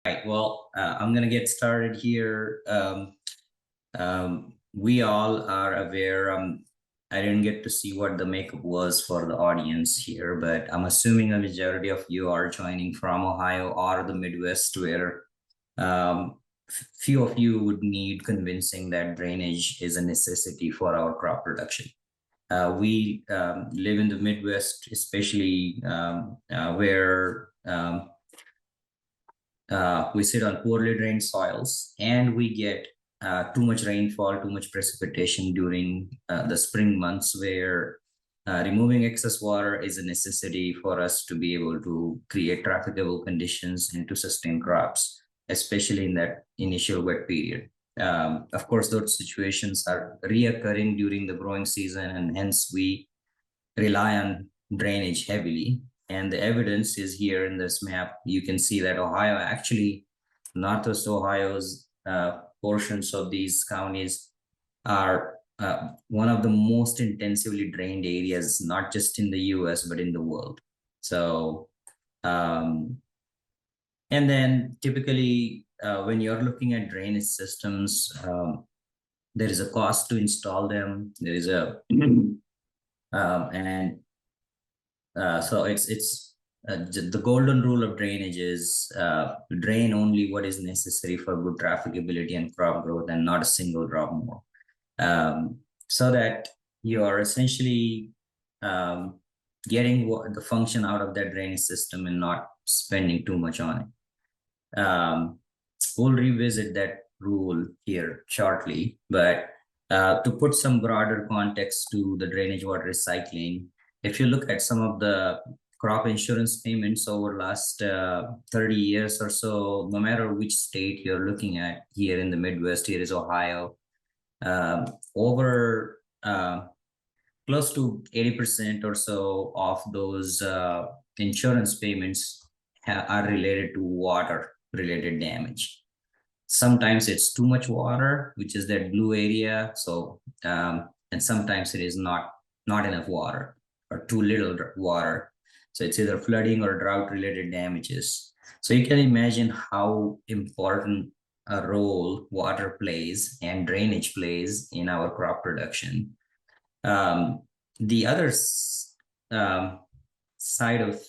Right. Well, I'm going to get started here. We all are aware. I didn't get to see what the makeup was for the audience here, but I'm assuming a majority of you are joining from Ohio or the Midwest, where few of you would need convincing that drainage is a necessity for our crop production. We live in the Midwest, especially where we sit on poorly drained soils, and we get too much rainfall, too much precipitation during the spring months, where removing excess water is a necessity for us to be able to create trafficable conditions and to sustain crops, especially in that initial wet period. Of course, those situations are reoccurring during the growing season, and hence we rely on drainage heavily. And the evidence is here in this map. You can see that Ohio, actually, Northwest Ohio's portions of these counties are one of the most intensively drained areas, not just in the US, but in the world. So, and then typically when you're looking at drainage systems, there is a cost to install them. There is a, and so it's the golden rule of drainage is drain only what is necessary for good trafficability and crop growth, and not a single drop more. So that you are essentially getting the function out of that drainage system and not spending too much on it. We'll revisit that rule here shortly, but to put some broader context to the drainage water recycling, if you look at some of the crop insurance payments over last 30 years or so, no matter which state you're looking at, here in the Midwest, here is Ohio, over close to 80% or so of those insurance payments are related to water related damage. Sometimes it's too much water, which is that blue area. So, and sometimes it is not enough water, or too little water. So it's either flooding or drought related damages. So you can imagine how important a role water plays and drainage plays in our crop production. The other side of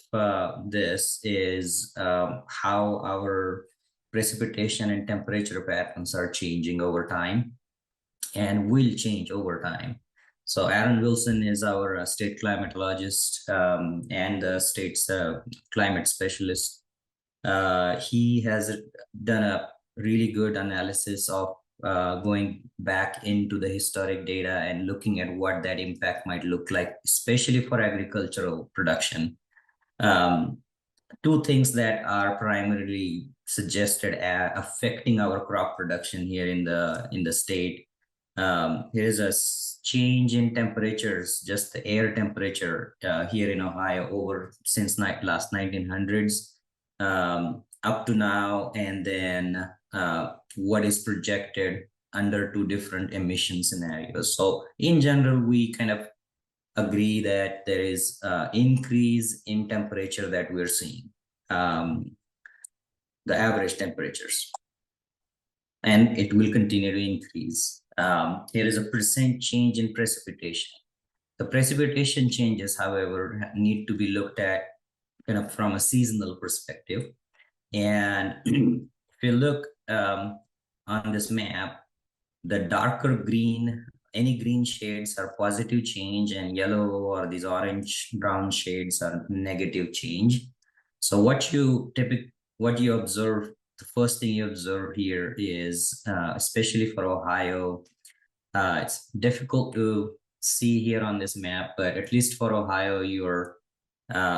this is how our precipitation and temperature patterns are changing over time and will change over time. So Aaron Wilson is our state climatologist and the state's climate specialist. He has done a really good analysis of going back into the historic data and looking at what that impact might look like, especially for agricultural production. Two things that are primarily suggested affecting our crop production here in the state. Here is a change in temperatures, just the air temperature here in Ohio over since last 1900s up to now, and then what is projected under two different emission scenarios. So in general, we kind of agree that there is increase in temperature that we're seeing, the average temperatures, and it will continue to increase. Here is a percent change in precipitation. The precipitation changes, however, need to be looked at kind of from a seasonal perspective. And if you look on this map, the darker green, any green shades are positive change, and yellow or these orange brown shades are negative change. So what you observe, the first thing you observe here is, especially for Ohio, it's difficult to see here on this map, but at least for Ohio, you're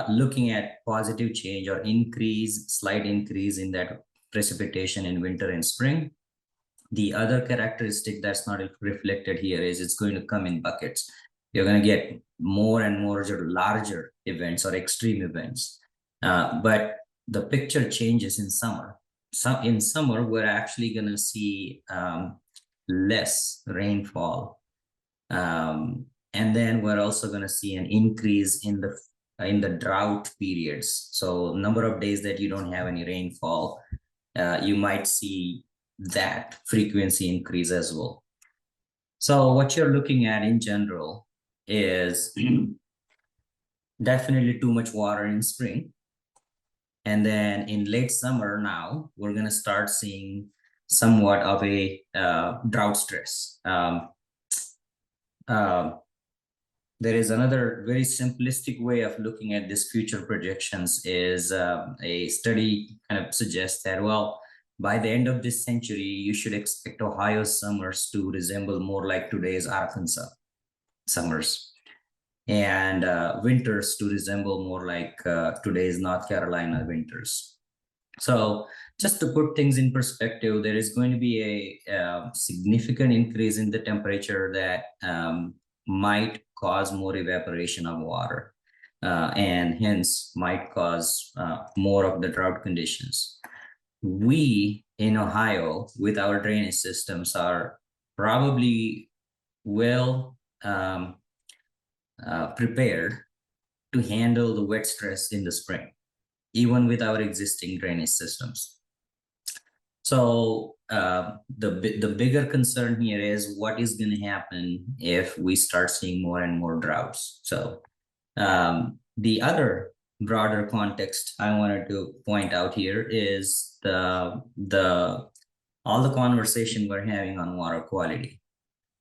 looking at positive change or slight increase in that precipitation in winter and spring. The other characteristic that's not reflected here is it's going to come in buckets. You're going to get more and more larger events or extreme events. But the picture changes in summer. In summer, we're actually going to see less rainfall. And then we're also going to see an increase in the drought periods. So number of days that you don't have any rainfall. you might see that frequency increase as well. So what you're looking at in general is definitely too much water in spring. And then in late summer now, we're going to start seeing somewhat of a drought stress. Uh, there is another very simplistic way of looking at this future projections is a study kind of suggests that, well, by the end of this century, you should expect Ohio's summers to resemble more like today's Arkansas summers, and winters to resemble more like today's North Carolina winters. So just to put things in perspective, there is going to be a significant increase in the temperature that might cause more evaporation of water, and hence might cause more of the drought conditions. We in Ohio, with our drainage systems, are probably well prepared to handle the wet stress in the spring, even with our existing drainage systems. So the bigger concern here is what is going to happen if we start seeing more and more droughts. So the other broader context I wanted to point out here is the all the conversation we're having on water quality.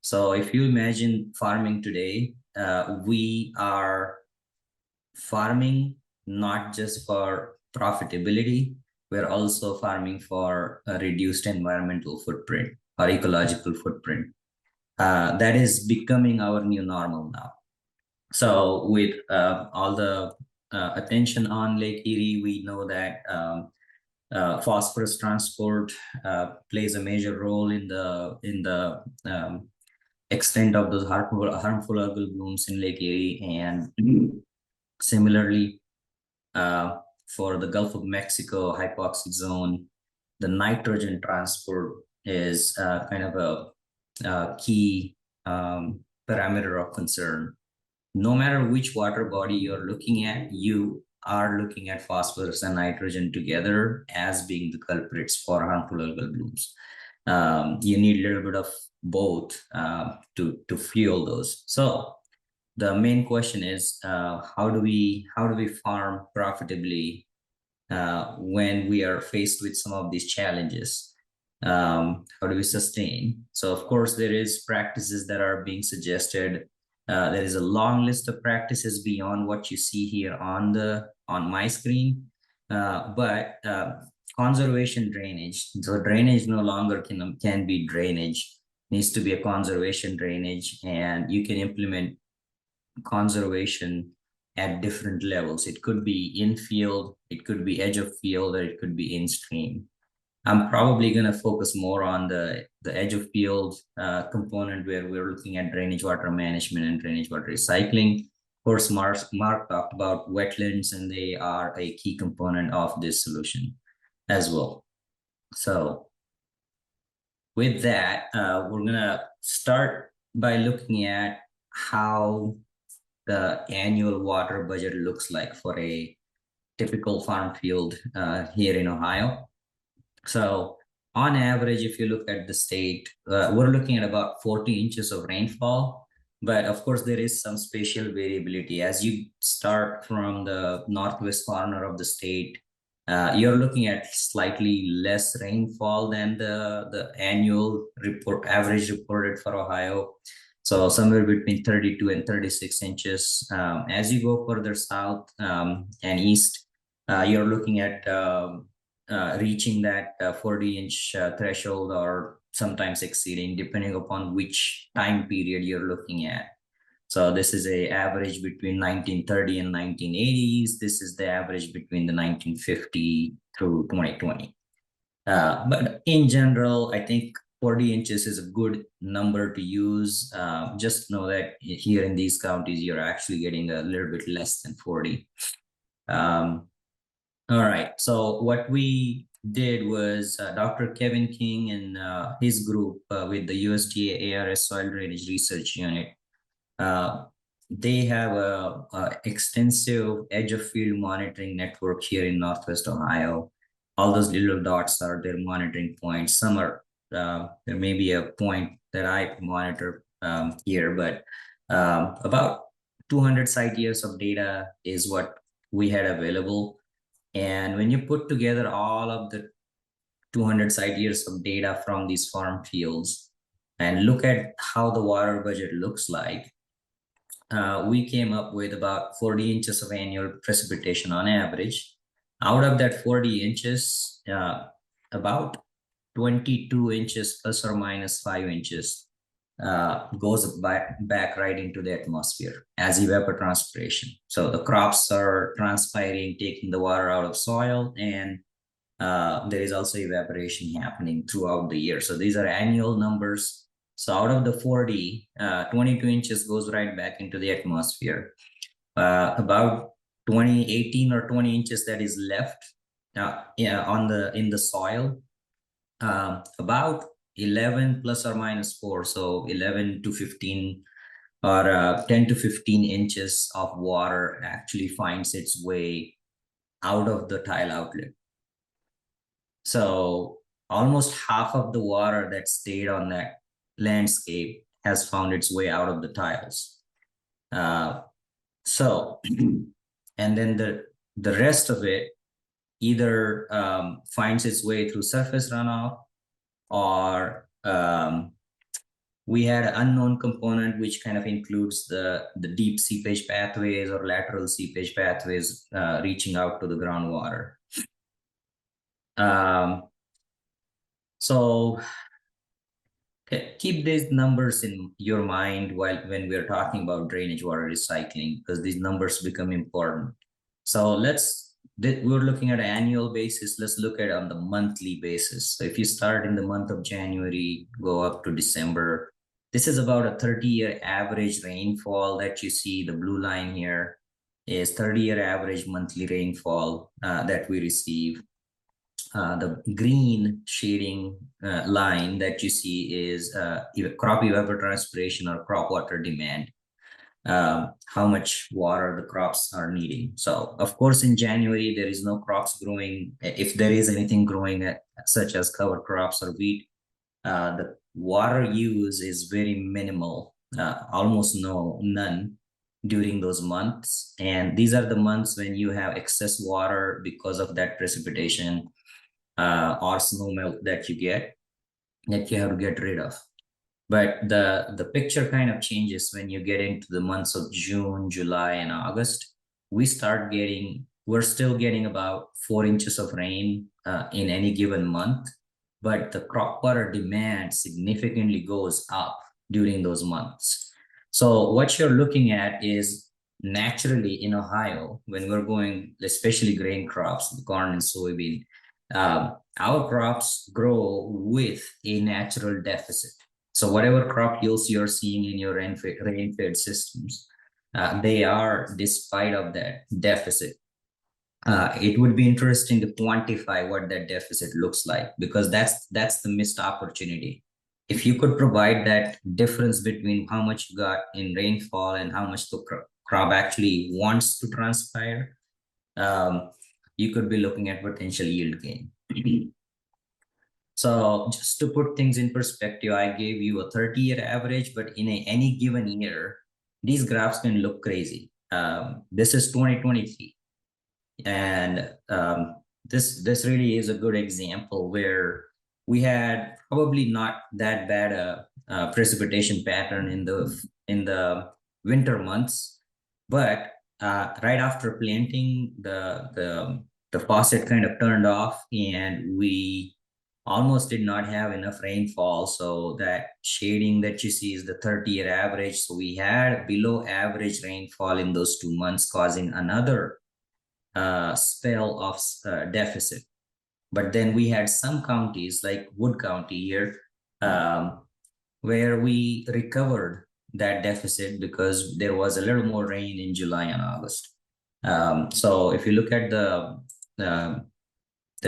So if you imagine farming today, we are farming not just for profitability, we're also farming for a reduced environmental footprint or ecological footprint. That is becoming our new normal now. So with all the attention on Lake Erie, we know that phosphorus transport plays a major role in the extent of those harmful algal blooms in Lake Erie, and similarly, for the Gulf of Mexico hypoxic zone, the nitrogen transport is kind of a key parameter of concern. No matter which water body you're looking at, you are looking at phosphorus and nitrogen together as being the culprits for harmful algal blooms. You need a little bit of both to fuel those. So the main question is how do we farm profitably when we are faced with some of these challenges? How do we sustain? So of course there is practices that are being suggested. There is a long list of practices beyond what you see here on my screen, but conservation drainage. So drainage no longer can be drainage. It needs to be a conservation drainage, and you can implement conservation at different levels. It could be in field, it could be edge of field, or it could be in stream. I'm probably going to focus more on the edge of field component, where we're looking at drainage water management and drainage water recycling. Of course, Mark talked about wetlands, and they are a key component of this solution as well. So with that, we're going to start by looking at how the annual water budget looks like for a typical farm field here in Ohio. So on average, if you look at the state, we're looking at about 40 inches of rainfall. But of course, there is some spatial variability. As you start from the northwest corner of the state, you're looking at slightly less rainfall than the annual average reported for Ohio. So somewhere between 32 and 36 inches. As you go further south and east, you're looking at reaching that 40-inch threshold, or sometimes exceeding, depending upon which time period you're looking at. So this is a average between 1930 and 1980s. This is the average between the 1950 through 2020. But in general, I think 40 inches is a good number to use. Just know that here in these counties, you're actually getting a little bit less than 40. All right, so what we did was Dr. Kevin King and his group with the USDA ARS Soil Drainage Research Unit, they have a extensive edge of field monitoring network here in Northwest Ohio. all those little dots are their monitoring points. Some are, there may be a point that I monitor here, but about 200 site years of data is what we had available. And when you put together all of the 200 site years of data from these farm fields and look at how the water budget looks like, we came up with about 40 inches of annual precipitation on average. Out of that 40 inches, about 22 inches plus or minus 5 inches goes back right into the atmosphere as evapotranspiration. So the crops are transpiring, taking the water out of soil, and there is also evaporation happening throughout the year. So these are annual numbers. So out of the 40, 22 inches goes right back into the atmosphere. About 18 or 20 inches that is left in the soil. About 11 plus or minus 4, so 11 to 15 or 10 to 15 inches of water actually finds its way out of the tile outlet. So almost half of the water that stayed on that landscape has found its way out of the tiles. So, and then the rest of it either finds its way through surface runoff, or we had an unknown component which kind of includes the deep seepage pathways or lateral seepage pathways reaching out to the groundwater. So keep these numbers in your mind when we're talking about drainage water recycling, because these numbers become important. So we're looking at an annual basis. Let's look at it on the monthly basis. So if you start in the month of January, go up to December, this is about a 30-year average rainfall that you see. The blue line here is 30-year average monthly rainfall that we receive. The green shading line that you see is crop evapotranspiration or crop water demand, how much water the crops are needing. So of course, in January, there is no crops growing. If there is anything growing, such as cover crops or wheat, the water use is very minimal, almost none during those months. And these are the months when you have excess water because of that precipitation or snow melt that you get, that you have to get rid of. But the picture kind of changes when you get into the months of June, July, and August. We're still getting about 4 inches of rain in any given month, but the crop water demand significantly goes up during those months. So what you're looking at is, naturally in Ohio, when we're going, especially grain crops, corn and soybean, our crops grow with a natural deficit. So whatever crop yields you're seeing in your rain-fed systems, they are despite of that deficit. It would be interesting to quantify what that deficit looks like, because that's the missed opportunity. If you could provide that difference between how much you got in rainfall and how much the crop actually wants to transpire, you could be looking at potential yield gain. So just to put things in perspective, I gave you a 30-year average, but in any given year, these graphs can look crazy. This is 2023. And this really is a good example where we had probably not that bad a precipitation pattern in the winter months, but right after planting, the faucet kind of turned off, and we almost did not have enough rainfall. So that shading that you see is the 30-year average. So we had below average rainfall in those 2 months, causing another spell of deficit. But then we had some counties like Wood County here, where we recovered that deficit because there was a little more rain in July and August. So if you look at the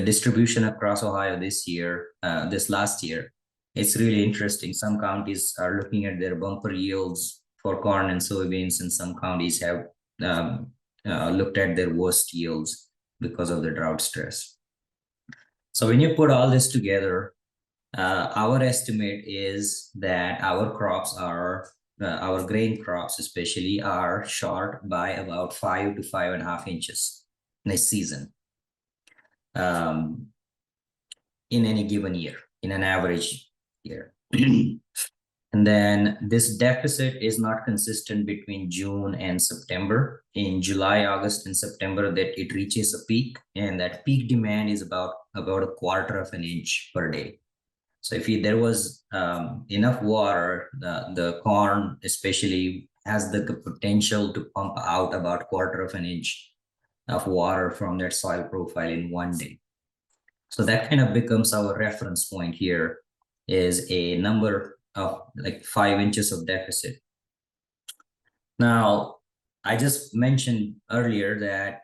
distribution across Ohio this year, this last year, it's really interesting. Some counties are looking at their bumper yields for corn and soybeans, and some counties have looked at their worst yields because of the drought stress. So when you put all this together, our estimate is that our crops are, our grain crops especially, are short by about 5 to 5.5 inches in a season, in any given year, in an average year. And then this deficit is not consistent between June and September. In July, August, and September, that it reaches a peak, and that peak demand is about a quarter of an inch per day. So if there was enough water, the corn especially has the potential to pump out about quarter of an inch of water from that soil profile in one day. So that kind of becomes our reference point here, is a number of like 5 inches of deficit. Now, I just mentioned earlier that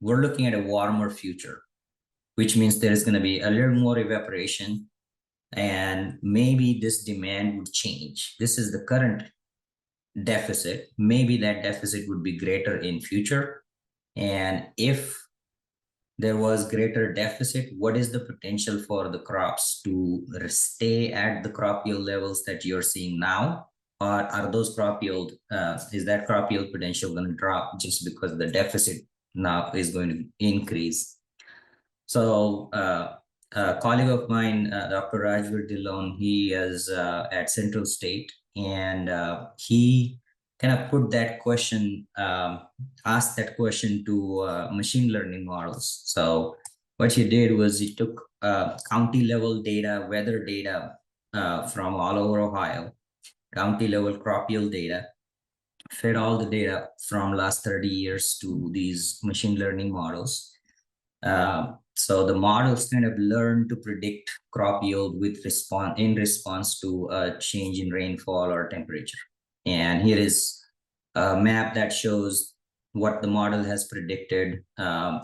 we're looking at a warmer future, which means there is going to be a little more evaporation, and maybe this demand would change. This is the current deficit. Maybe that deficit would be greater in future. And if there was greater deficit, what is the potential for the crops to stay at the crop yield levels that you're seeing now? Or are those crop yield, is that crop yield potential going to drop just because the deficit now is going to increase? So a colleague of mine, Dr. Rajveer Dillon, he is at Central State, and he kind of put that question, asked that question to machine learning models. So what he did was he took county level data, weather data from all over Ohio, county level crop yield data, fed all the data from last 30 years to these machine learning models. So the models kind of learn to predict crop yield in response to a change in rainfall or temperature. And here is a map that shows what the model has predicted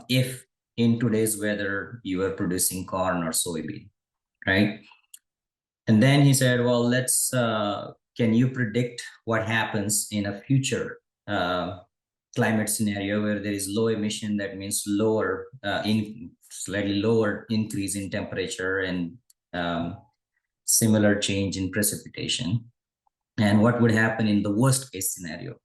if in today's weather you are producing corn or soybean, right? And then he said, well, let's, can you predict what happens in a future climate scenario where there is low emission? That means lower, slightly lower increase in temperature and similar change in precipitation. And what would happen in the worst case scenario?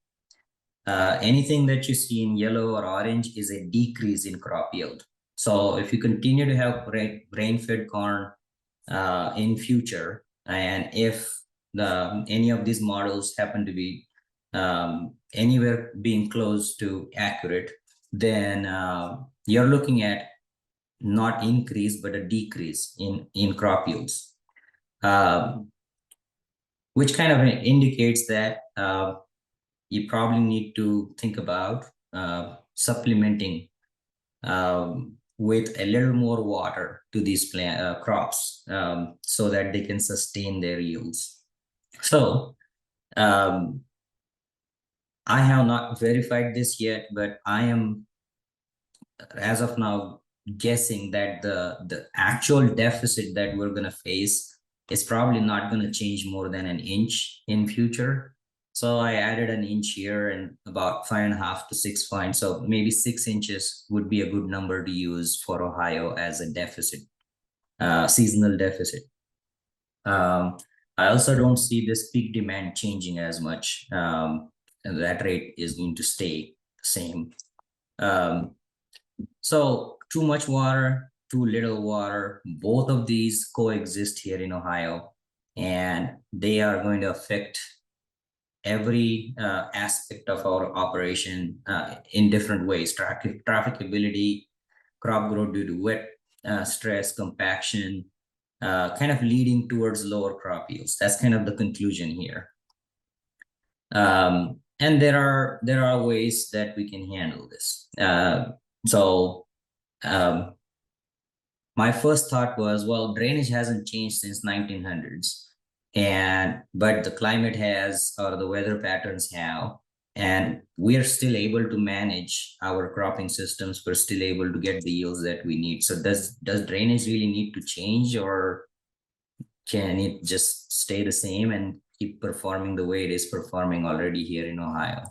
Anything that you see in yellow or orange is a decrease in crop yield. So if you continue to have rain-fed corn in future, and if any of these models happen to be anywhere being close to accurate, then you're looking at not increase but a decrease in crop yields, which kind of indicates that you probably need to think about supplementing with a little more water to these crops so that they can sustain their yields. So I have not verified this yet, but I am, as of now, guessing that the actual deficit that we're going to face is probably not going to change more than an inch in future. So I added an inch here and about 5.5 to 6 points. So maybe 6 inches would be a good number to use for Ohio as a deficit, seasonal deficit. I also don't see this peak demand changing as much. And that rate is going to stay the same. So too much water, too little water, both of these coexist here in Ohio, and they are going to affect every aspect of our operation in different ways. Trafficability, crop growth due to wet, stress, compaction, kind of leading towards lower crop yields. That's kind of the conclusion here. And there are ways that we can handle this. My first thought was, well, drainage hasn't changed since 1900s, but the climate has, or the weather patterns have, and we are still able to manage our cropping systems. We're still able to get the yields that we need. So does drainage really need to change, or can it just stay the same and keep performing the way it is performing already here in Ohio?